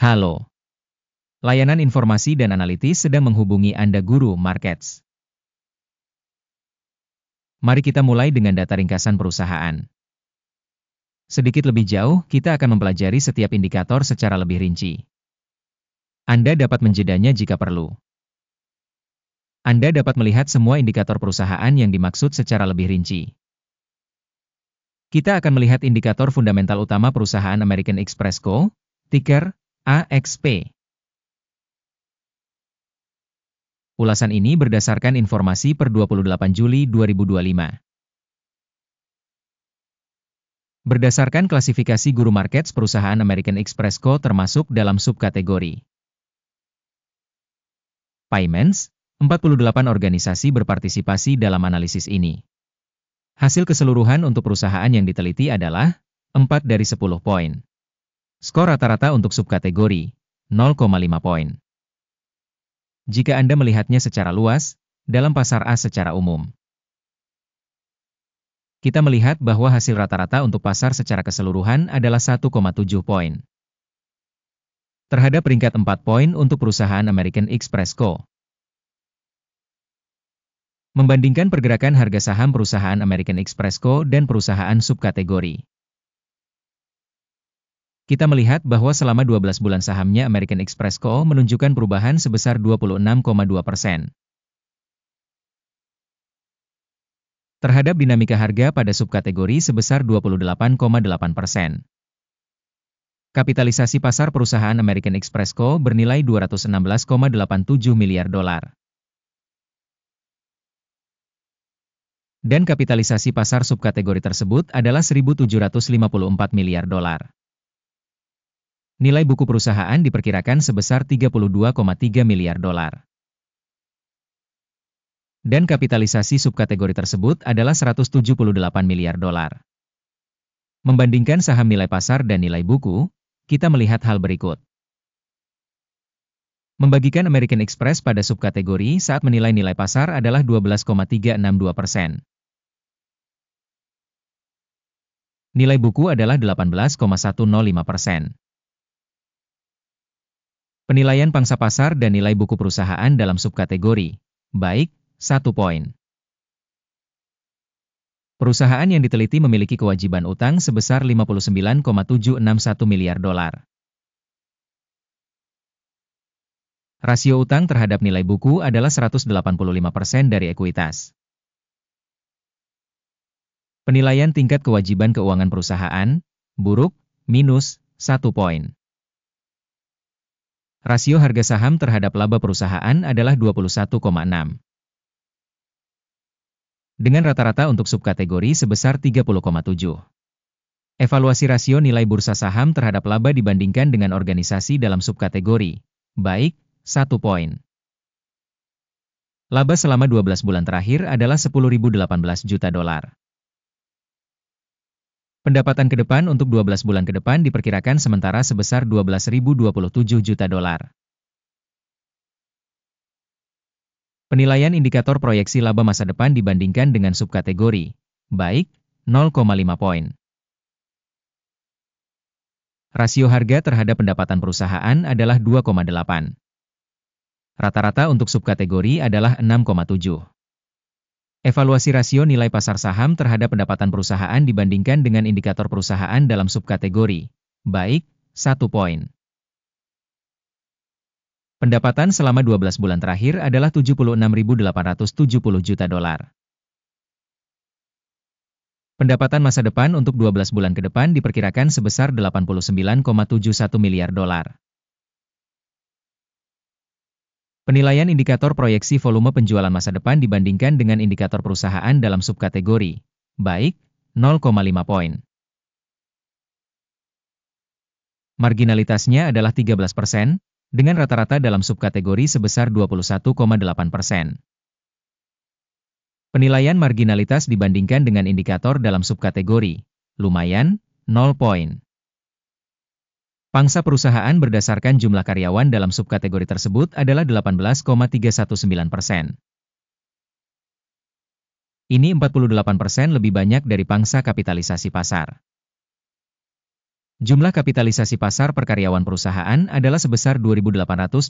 Halo. Layanan informasi dan analitis sedang menghubungi Anda Guru Markets. Mari kita mulai dengan data ringkasan perusahaan. Sedikit lebih jauh, kita akan mempelajari setiap indikator secara lebih rinci. Anda dapat menjedanya jika perlu. Anda dapat melihat semua indikator perusahaan yang dimaksud secara lebih rinci. Kita akan melihat indikator fundamental utama perusahaan American Express Co., ticker AXP. Ulasan ini berdasarkan informasi per 28 Juli 2025. Berdasarkan klasifikasi Guru Markets, perusahaan American Express Co. termasuk dalam subkategori Payments. 48 organisasi berpartisipasi dalam analisis ini. Hasil keseluruhan untuk perusahaan yang diteliti adalah 4 dari 10 poin. Skor rata-rata untuk subkategori 0,5 poin. Jika Anda melihatnya secara luas, dalam pasar A secara umum, kita melihat bahwa hasil rata-rata untuk pasar secara keseluruhan adalah 1,7 poin. Terhadap peringkat 4 poin untuk perusahaan American Express Co. Membandingkan pergerakan harga saham perusahaan American Express Co. dan perusahaan subkategori, kita melihat bahwa selama 12 bulan sahamnya American Express Co. menunjukkan perubahan sebesar 26,2%. Terhadap dinamika harga pada subkategori sebesar 28,8%. Kapitalisasi pasar perusahaan American Express Co. bernilai 216,87 miliar dolar. Dan kapitalisasi pasar subkategori tersebut adalah 1.754 miliar dolar. Nilai buku perusahaan diperkirakan sebesar 32,3 miliar dolar. Dan kapitalisasi subkategori tersebut adalah 178 miliar dolar. Membandingkan saham nilai pasar dan nilai buku, kita melihat hal berikut. Membagikan American Express pada subkategori saat menilai nilai pasar adalah 12,362%. Nilai buku adalah 18,105%. Penilaian pangsa pasar dan nilai buku perusahaan dalam subkategori, baik, 1 poin. Perusahaan yang diteliti memiliki kewajiban utang sebesar 59,761 miliar dolar. Rasio utang terhadap nilai buku adalah 185% dari ekuitas. Penilaian tingkat kewajiban keuangan perusahaan, buruk, minus, 1 poin. Rasio harga saham terhadap laba perusahaan adalah 21,6. Dengan rata-rata untuk subkategori sebesar 30,7. Evaluasi rasio nilai bursa saham terhadap laba dibandingkan dengan organisasi dalam subkategori, baik, 1 poin. Laba selama 12 bulan terakhir adalah 10.018 juta dolar. Pendapatan ke depan untuk 12 bulan ke depan diperkirakan sementara sebesar 12.027 juta dolar. Penilaian indikator proyeksi laba masa depan dibandingkan dengan subkategori, baik, 0,5 poin. Rasio harga terhadap pendapatan perusahaan adalah 2,8. Rata-rata untuk subkategori adalah 6,7. Evaluasi rasio nilai pasar saham terhadap pendapatan perusahaan dibandingkan dengan indikator perusahaan dalam subkategori, baik, 1 poin. Pendapatan selama 12 bulan terakhir adalah 76.870 juta dolar. Pendapatan masa depan untuk 12 bulan ke depan diperkirakan sebesar 89,71 miliar dolar. Penilaian indikator proyeksi volume penjualan masa depan dibandingkan dengan indikator perusahaan dalam subkategori, baik, 0,5 poin. Marginalitasnya adalah 13%, dengan rata-rata dalam subkategori sebesar 21,8%. Penilaian marginalitas dibandingkan dengan indikator dalam subkategori, lumayan, 0 poin. Pangsa perusahaan berdasarkan jumlah karyawan dalam subkategori tersebut adalah 18,319%. Ini 48% lebih banyak dari pangsa kapitalisasi pasar. Jumlah kapitalisasi pasar per karyawan perusahaan adalah sebesar $2.887.000.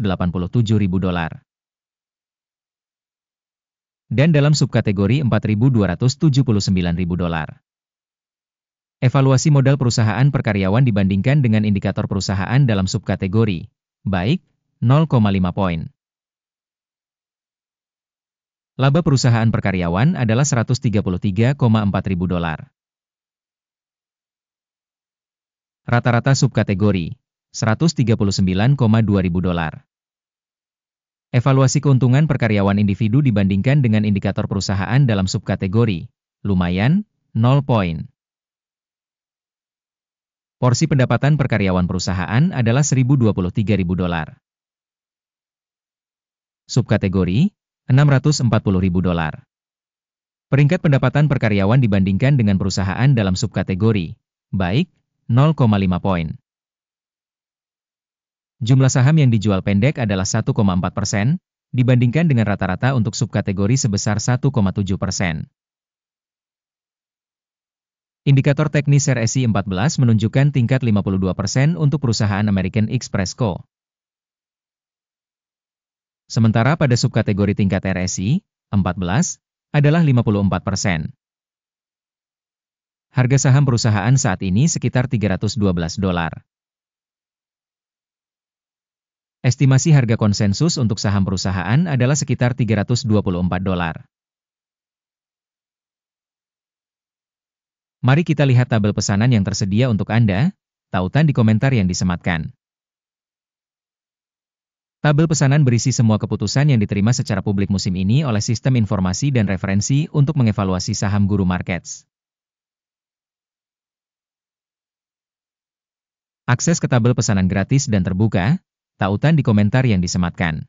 Dan dalam subkategori $4.279.000. Evaluasi modal perusahaan per karyawan dibandingkan dengan indikator perusahaan dalam subkategori, baik, 0,5 poin. Laba perusahaan per karyawan adalah $133,400. Rata-rata subkategori, $139,200. Evaluasi keuntungan per karyawan individu dibandingkan dengan indikator perusahaan dalam subkategori, lumayan, 0 poin. Porsi pendapatan per karyawan perusahaan adalah $1.023.000. Subkategori, $640.000. Peringkat pendapatan per karyawan dibandingkan dengan perusahaan dalam subkategori, baik, 0,5 poin. Jumlah saham yang dijual pendek adalah 1,4%, dibandingkan dengan rata-rata untuk subkategori sebesar 1,7%. Indikator teknis RSI 14 menunjukkan tingkat 52% untuk perusahaan American Express Co. Sementara pada subkategori tingkat RSI 14 adalah 54%. Harga saham perusahaan saat ini sekitar $312. Estimasi harga konsensus untuk saham perusahaan adalah sekitar $324. Mari kita lihat tabel pesanan yang tersedia untuk Anda, tautan di komentar yang disematkan. Tabel pesanan berisi semua keputusan yang diterima secara publik musim ini oleh Sistem Informasi dan Referensi untuk mengevaluasi saham Guru Markets. Akses ke tabel pesanan gratis dan terbuka, tautan di komentar yang disematkan.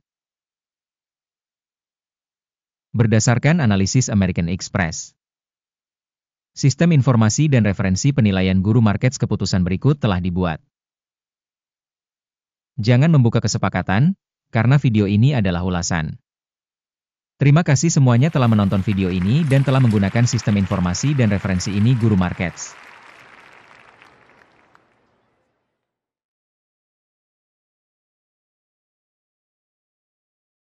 Berdasarkan analisis American Express. Sistem informasi dan referensi penilaian Guru Markets keputusan berikut telah dibuat. Jangan membuka kesepakatan, karena video ini adalah ulasan. Terima kasih semuanya telah menonton video ini dan telah menggunakan sistem informasi dan referensi ini Guru Markets.